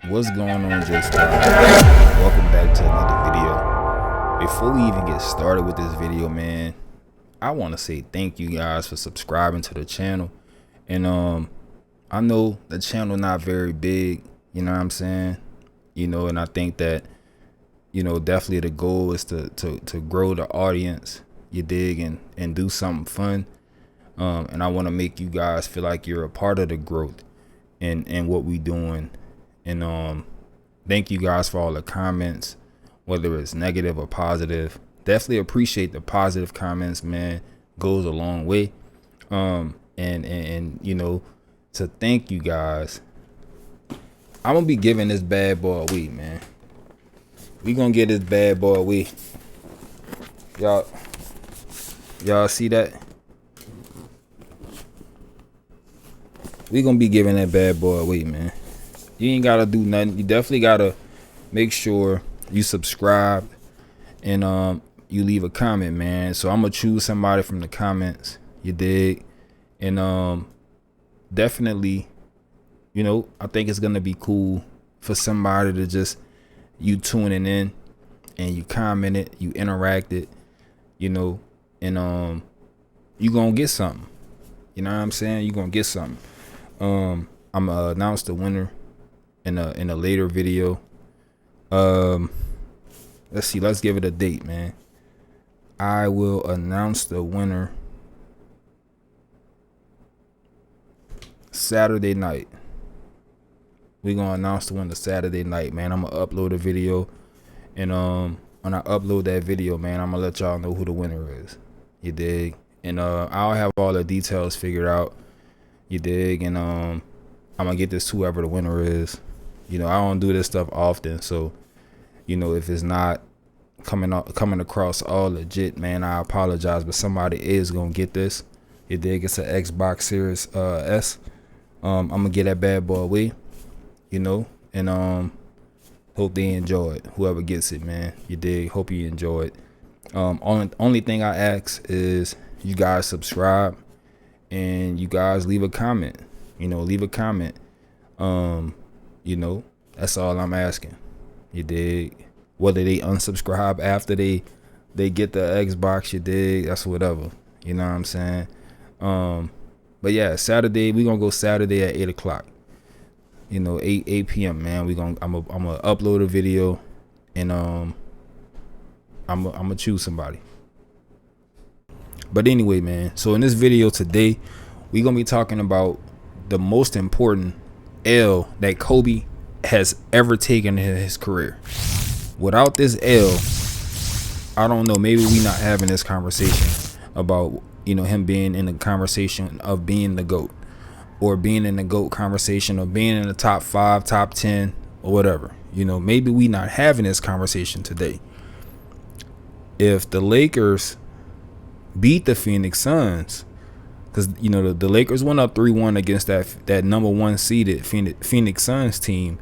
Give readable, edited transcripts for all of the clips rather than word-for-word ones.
What's going on, J Squad? Welcome back to another video. Before we even get started with this video, man, I want to say thank you guys for subscribing to the channel. And I know the channel not very big, you know what I'm saying? And I think that, definitely the goal is to grow the audience, you dig, and do something fun. And I want to make you guys feel like you're a part of the growth and what we doing. And thank you guys for all the comments, whether it's negative or positive. Definitely appreciate the positive comments, man. Goes a long way. And to thank you guys, I'm gonna be giving this bad boy away, man. We gonna get this bad boy away. Y'all see that? We gonna be giving that bad boy away, man. You ain't gotta do nothing. You definitely gotta make sure you subscribe and you leave a comment, man. So I'm gonna choose somebody from the comments, you dig. And definitely, I think it's gonna be cool for somebody to just, you tuning in and you comment it, you interact it, and you gonna get something. You know what I'm saying? You gonna get something. I'm gonna announce the winner in a later video. Let's see, let's give it a date, man. I will announce the winner Saturday night. We're gonna announce the winner Saturday night, man. I'm gonna upload a video, and when I upload that video, man, I'm gonna let y'all know who the winner is, you dig. And I'll have all the details figured out, you dig. And I'm gonna get this to whoever the winner is. I don't do this stuff often, so if it's not coming across all legit, man, I apologize, but somebody is gonna get this. You dig? It's an Xbox Series S. I'm gonna get that bad boy away, and hope they enjoy it. Whoever gets it, man, you dig? Hope you enjoy it. Only thing I ask is you guys subscribe and you guys leave a comment. Leave a comment. That's all I'm asking. You dig? Whether they unsubscribe after they get the Xbox, you dig? That's whatever. You know what I'm saying? But yeah, Saturday, we gonna go Saturday at 8 o'clock. 8 p.m. man. I'm gonna upload a video, and I'm gonna choose somebody. But anyway, man, so in this video today, we gonna be talking about the most important L that Kobe has ever taken in his career. Without this L, I don't know, maybe we not having this conversation about him being in the conversation of being the GOAT, or being in the GOAT conversation, or being in the top 5, top 10, or whatever. Maybe we not having this conversation today. If the Lakers beat the Phoenix Suns, because the Lakers went up 3-1 against that number 1 seeded Phoenix Suns team.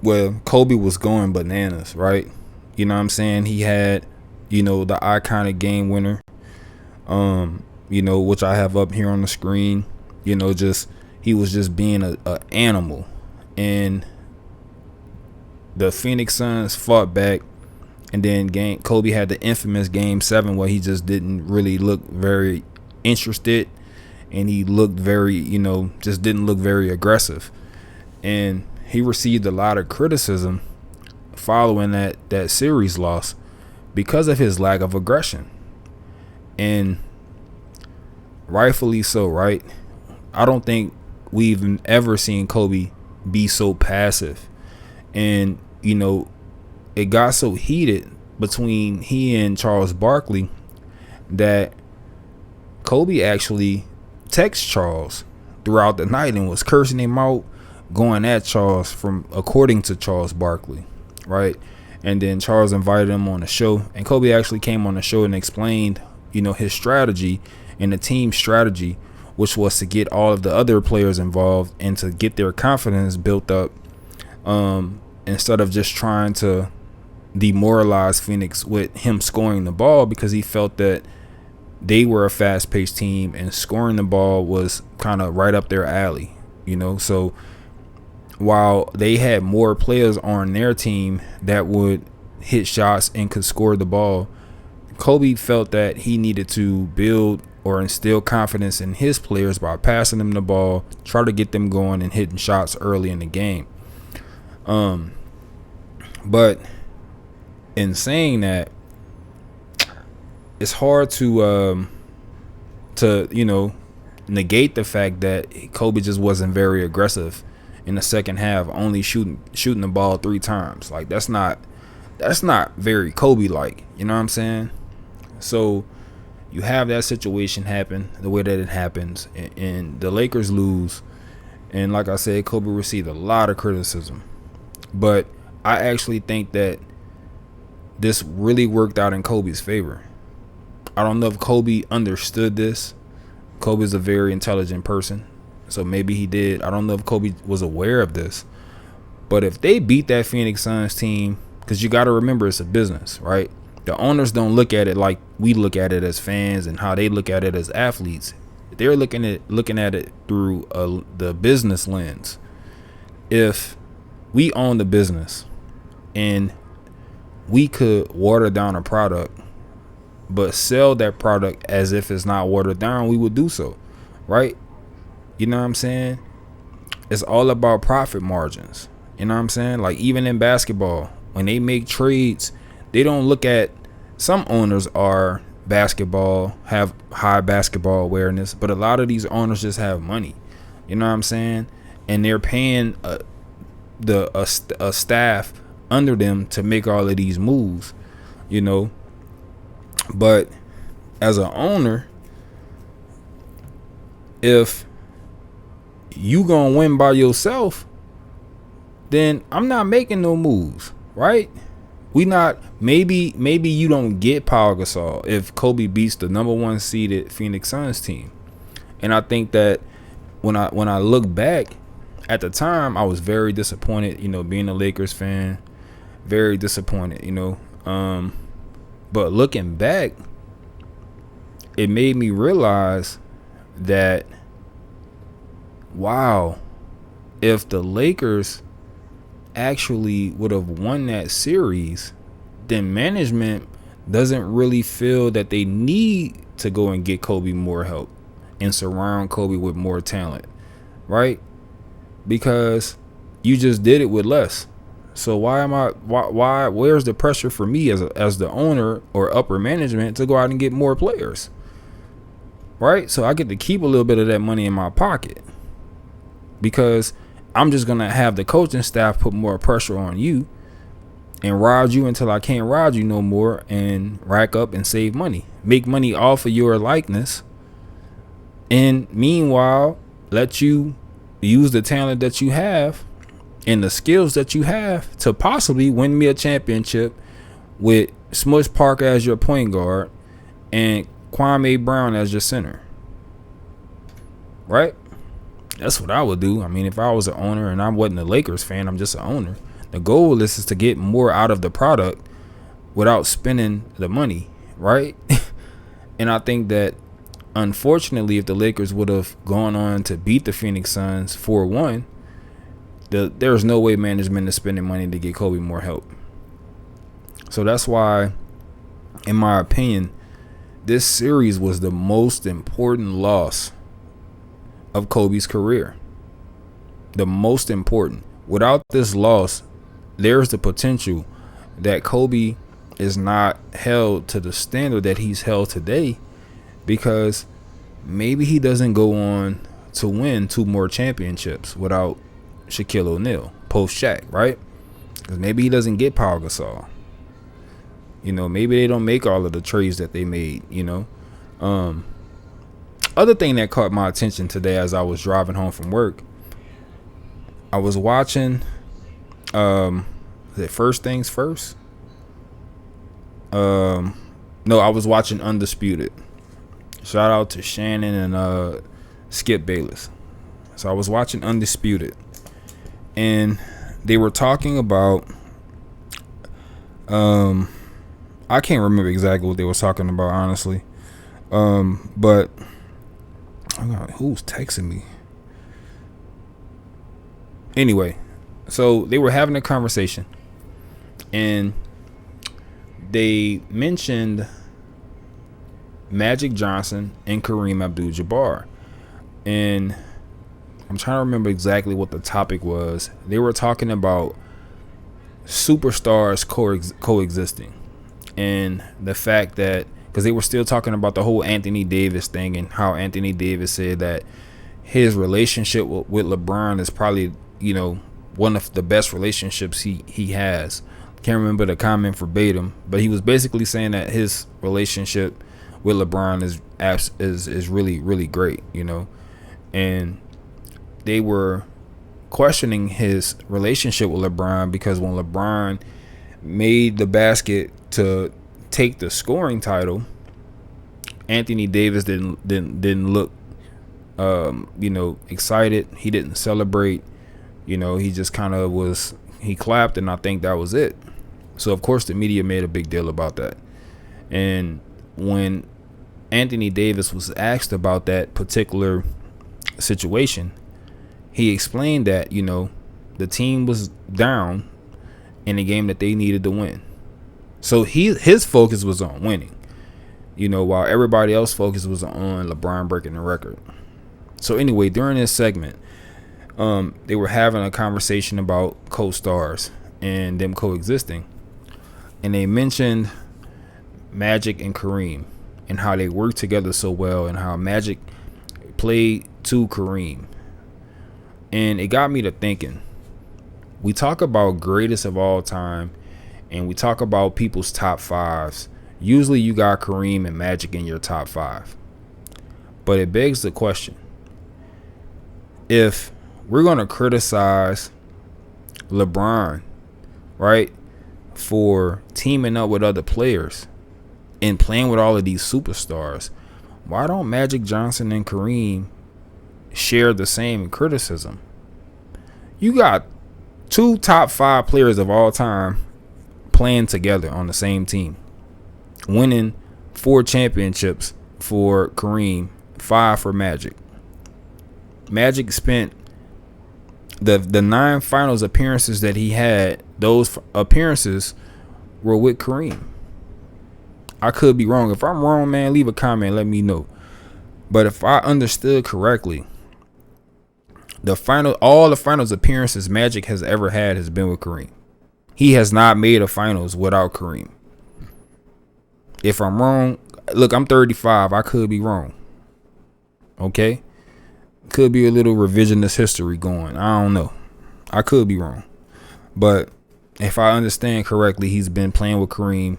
Well, Kobe was going bananas, right? You know what I'm saying? He had, the iconic game winner, which I have up here on the screen. He was just being a animal. And the Phoenix Suns fought back. And then Kobe had the infamous Game 7 where he just didn't really look very interested, and he looked very, just didn't look very aggressive. And he received a lot of criticism following that series loss because of his lack of aggression, and rightfully so, right? I don't think we've ever seen Kobe be so passive. And it got so heated between he and Charles Barkley that Kobe actually texted Charles throughout the night and was cursing him out, going at Charles, according to Charles Barkley, right? And then Charles invited him on the show, and Kobe actually came on the show and explained, his strategy and the team's strategy, which was to get all of the other players involved and to get their confidence built up, instead of just trying to demoralize Phoenix with him scoring the ball, because he felt that they were a fast-paced team and scoring the ball was kind of right up their alley. So while they had more players on their team that would hit shots and could score the ball, Kobe felt that he needed to build or instill confidence in his players by passing them the ball, try to get them going and hitting shots early in the game. But in saying that, it's hard to negate the fact that Kobe just wasn't very aggressive in the second half, only shooting the ball 3 times. Like that's not very Kobe like, you know what I'm saying? So you have that situation happen the way that it happens, and the Lakers lose. And like I said, Kobe received a lot of criticism, but I actually think that this really worked out in Kobe's favor. I don't know if Kobe understood this. Kobe's a very intelligent person, so maybe he did. I don't know if Kobe was aware of this, but if they beat that Phoenix Suns team, because you got to remember it's a business, right? The owners don't look at it like we look at it as fans and how they look at it as athletes. They're looking at it through the business lens. If we own the business and we could water down a product but sell that product as if it's not watered down, we would do so, right? You know what I'm saying? It's all about profit margins. You know what I'm saying? Like even in basketball, when they make trades, they don't look at, some owners are basketball, have high basketball awareness, but a lot of these owners just have money. You know what I'm saying? And they're paying a staff under them to make all of these moves, you know. But as an owner, if you gonna win by yourself, then I'm not making no moves, right? We not, maybe you don't get Pau Gasol if Kobe beats the number 1 seeded Phoenix Suns team. And I think that when I look back at the time, I was very disappointed, you know, being a Lakers fan, very disappointed, you know. But looking back, it made me realize that, wow, if the Lakers actually would have won that series, then management doesn't really feel that they need to go and get Kobe more help and surround Kobe with more talent, right? Because you just did it with less. So why where's the pressure for me as the owner or upper management to go out and get more players, right? So I get to keep a little bit of that money in my pocket, because I'm just going to have the coaching staff put more pressure on you and ride you until I can't ride you no more, and rack up and save money, make money off of your likeness, and meanwhile let you use the talent that you have and the skills that you have to possibly win me a championship with Smush Parker as your point guard and Kwame Brown as your center, right? That's what I would do. I mean, if I was an owner and I wasn't a Lakers fan, I'm just an owner. The goal is to get more out of the product without spending the money, right? And I think that, unfortunately, if the Lakers would have gone on to beat the Phoenix Suns 4-1, there's no way management is spending money to get Kobe more help. So that's why, in my opinion, this series was the most important loss of Kobe's career. The most important. Without this loss, there's the potential that Kobe is not held to the standard that he's held today, because maybe he doesn't go on to win 2 more championships without Shaquille O'Neal post Shaq, right? Because maybe he doesn't get Pau Gasol. You know, maybe they don't make all of the trades that they made, you know. Other thing that caught my attention today as I was driving home from work, I was watching First Things First? No, I was watching Undisputed. Shout out to Shannon and Skip Bayless. So I was watching Undisputed, and they were talking about I can't remember exactly what they were talking about, honestly. But who's texting me? Anyway, So they were having a conversation, and they mentioned Magic Johnson and Kareem Abdul-Jabbar. And I'm trying to remember exactly what the topic was. They were talking about superstars coexisting, and the fact that, because they were still talking about the whole Anthony Davis thing, and how Anthony Davis said that his relationship with LeBron is probably, one of the best relationships he has. Can't remember the comment verbatim, but he was basically saying that his relationship with LeBron is really, really great, and they were questioning his relationship with LeBron, because when LeBron made the basket to take the scoring title, Anthony Davis didn't look excited. He didn't celebrate. He just kind of he clapped, and I think that was it. So of course the media made a big deal about that. And when Anthony Davis was asked about that particular situation, he explained that the team was down in a game that they needed to win. So his focus was on winning, while everybody else's focus was on LeBron breaking the record. So anyway, during this segment, they were having a conversation about co-stars and them coexisting, and they mentioned Magic and Kareem and how they worked together so well, and how Magic played to Kareem. And it got me to thinking. We talk about greatest of all time, and we talk about people's top fives. Usually you got Kareem and Magic in your top five. But it begs the question, if we're going to criticize LeBron, right, for teaming up with other players and playing with all of these superstars, why don't Magic Johnson and Kareem share the same criticism? You got two top five players of all time playing together on the same team, winning 4 championships for Kareem, 5 for Magic. Magic spent the 9 finals appearances that he had, those appearances were with Kareem. I could be wrong. If I'm wrong, man, leave a comment, let me know. But if I understood correctly, all the finals appearances Magic has ever had has been with Kareem. He has not made a finals without Kareem. If I'm wrong, look, I'm 35. I could be wrong. Okay? Could be a little revisionist history going. I don't know. I could be wrong. But if I understand correctly, he's been playing with Kareem,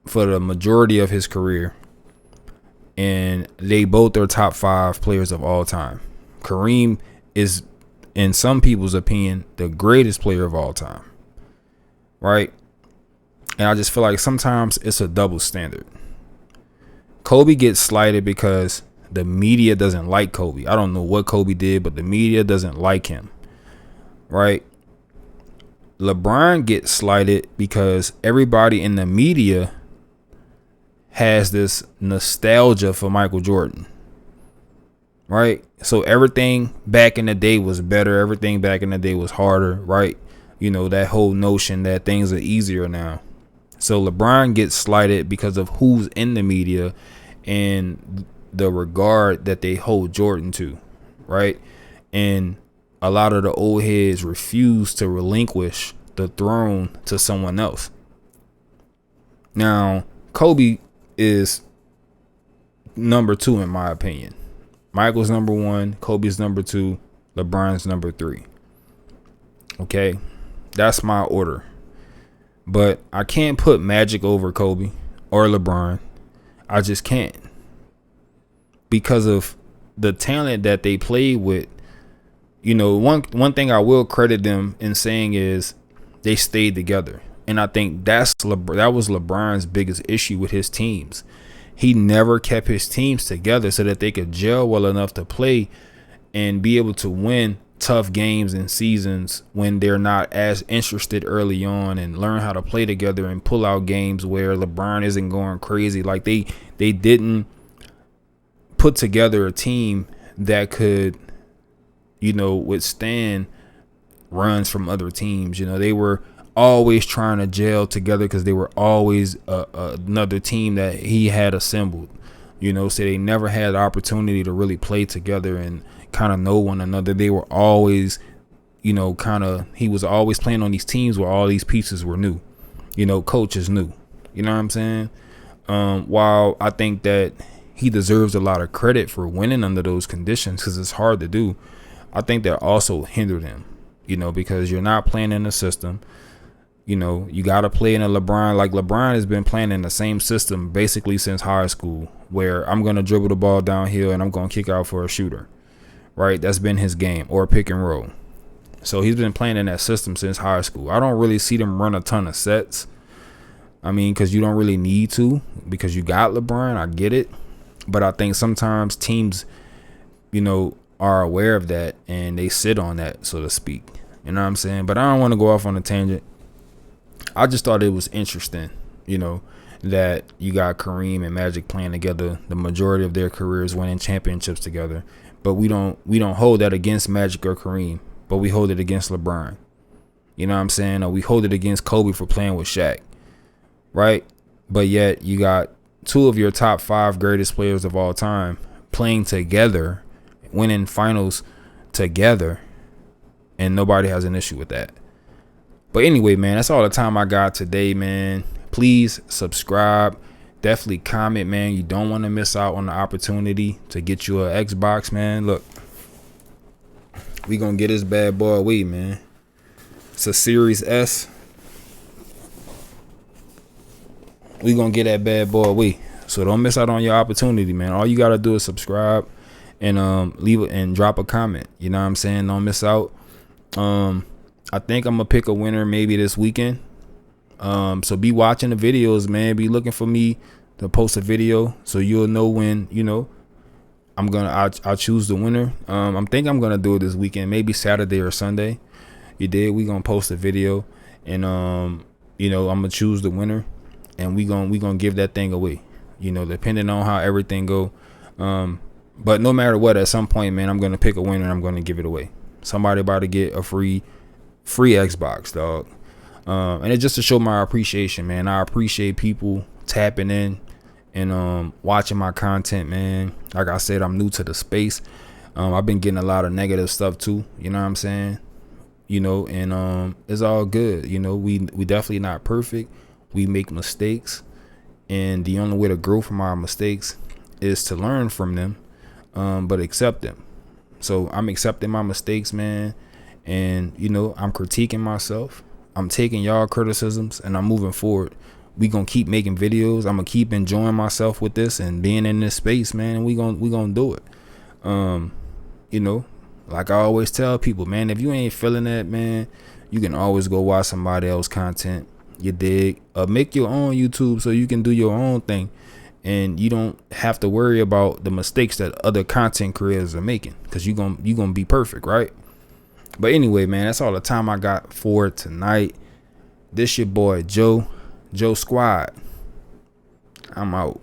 for the majority of his career. And they both are top 5 players of all time. Kareem is, in some people's opinion, the greatest player of all time. Right? And I just feel like sometimes it's a double standard. Kobe gets slighted because the media doesn't like Kobe. I don't know what Kobe did, but the media doesn't like him. Right? LeBron gets slighted because everybody in the media has this nostalgia for Michael Jordan. Right? So everything back in the day was better. Everything back in the day was harder. Right? That whole notion that things are easier now. So LeBron gets slighted because of who's in the media and the regard that they hold Jordan to. Right? And a lot of the old heads refuse to relinquish the throne to someone else. Now, Kobe is number 2 in my opinion. Michael's number 1, Kobe's number 2, LeBron's number 3. Okay, that's my order. But I can't put Magic over Kobe or LeBron. I just can't, because of the talent that they played with. One thing I will credit them in saying is they stayed together. And I think that was LeBron's biggest issue with his teams. He never kept his teams together so that they could gel well enough to play and be able to win tough games and seasons when they're not as interested early on, and learn how to play together and pull out games where LeBron isn't going crazy. Like they didn't put together a team that could, withstand runs from other teams. You know, they were always trying to gel together because they were always another team that he had assembled. You know, so they never had the opportunity to really play together and kind of know one another. They were always, you know, he was always playing on these teams where all these pieces were new. You know, coaches new. You know what I'm saying? While I think that he deserves a lot of credit for winning under those conditions because it's hard to do, I think that also hindered him, you know, because you're not playing in the system. You know, you got to play in a LeBron. Like LeBron has been playing in the same system basically since high school, where I'm going to dribble the ball downhill and I'm going to kick out for a shooter. Right? That's been his game, or pick and roll. So he's been playing in that system since high school. I don't really see them run a ton of sets. I mean, because you don't really need to, because you got LeBron. I get it. But I think sometimes teams, you know, are aware of that and they sit on that, so to speak. You know what I'm saying? But I don't want to go off on a tangent. I just thought it was interesting, you know, that you got Kareem and Magic playing together, the majority of their careers winning championships together. But we don't hold that against Magic or Kareem, but we hold it against LeBron. You know what I'm saying? Or we hold it against Kobe for playing with Shaq. Right? But yet you got two of your top 5 greatest players of all time playing together, winning finals together, and nobody has an issue with that. But anyway, man, that's all the time I got today, man. Please subscribe. Definitely comment, man. You don't want to miss out on the opportunity to get you an Xbox, man. Look, we gonna get this bad boy away, man. It's a Series S. We gonna get that bad boy away. So don't miss out on your opportunity, man. All you gotta do is subscribe and leave it and drop a comment. You know what I'm saying? Don't miss out. I think I'm gonna pick a winner maybe this weekend. So be watching the videos, man. Be looking for me to post a video so you'll know when, you know, I'll choose the winner. I'm gonna do it this weekend, maybe Saturday or Sunday. We gonna post a video and you know, I'm gonna choose the winner and we gonna give that thing away, you know, depending on how everything go. But no matter what, at some point, man, I'm gonna pick a winner and I'm gonna give it away. Somebody about to get a free Xbox, dog. And it's just to show my appreciation, man. I appreciate people tapping in and watching my content, man. Like I said, I'm new to the space. I've been getting a lot of negative stuff too, you know what I'm saying? You know, and it's all good. You know, we definitely not perfect. We make mistakes, and the only way to grow from our mistakes is to learn from them, but accept them. So I'm accepting my mistakes, man. And, you know, I'm critiquing myself. I'm taking y'all criticisms and I'm moving forward. We gonna keep making videos. I'm gonna keep enjoying myself with this and being in this space, man. And we gonna do it. You know, like I always tell people, man, if you ain't feeling that, man, you can always go watch somebody else's content. You dig? Make your own YouTube so you can do your own thing. And you don't have to worry about the mistakes that other content creators are making, because you gonna be perfect, right? But anyway, man, that's all the time I got for tonight. This your boy Joe Squad. I'm out.